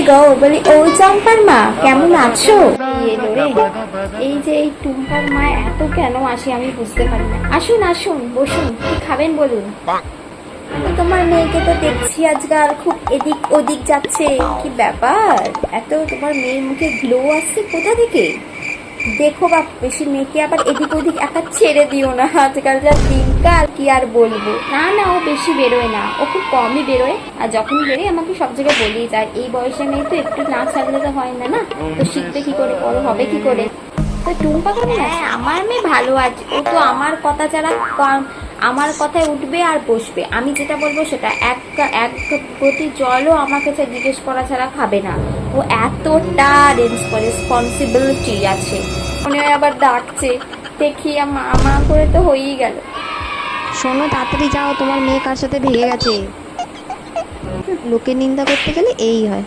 গো বলি, ও চম্পার মা কেমন আছো? এলো রে, এই যে এই টুম্পার মা এত কেন আসে আমি বুঝতে পারি না। আসুন আসুন, বসুন, কি খাবেন বলুন। তোমার মেয়েকে তো দেখছি আজকাল খুব এদিক ওদিক যাচ্ছে, কি ব্যাপার? এত তোমার মেয়ের মুখে গ্লো আসছে কোথা থেকে? দেখো বাপ, বেশি মেয়েকে আবার এদিক ওদিক একা ছেড়ে দিও না, আজকাল যা দিনকাল কি আর বলবো। না না, ও বেশি বেরোয় না, ও খুব কমই বেরোয়, আর যখন বেরোয় আমাকে সব জায়গায় বলেই যায়। এই বয়সে মেয়ে তো একটু না ছাড়লে তো হয় না, না তো শিখবে কি করে, বড় হবে কি করে? তো টুম্পা কেমন আছে? আমার মেয়ে ভালো আছে, ও তো আমার কথা ছাড়া আমার কথায় উঠবে আর বসবে, আমি যেটা বলবো সেটা এক প্রতি জলও আমার কাছে জিজ্ঞেস করা ছাড়া খাবে না। ও এতটা রেসপন্সিবিলিটি আছে। মনে হয় আবার ডাকছে, দেখি মা করে তো হয়েই গেল। শোনো, তাড়াতাড়ি যাও, তোমার মেয়ে কার সাথে ভেগে গেছে। লোকে নিন্দা করতে গেলে এই হয়।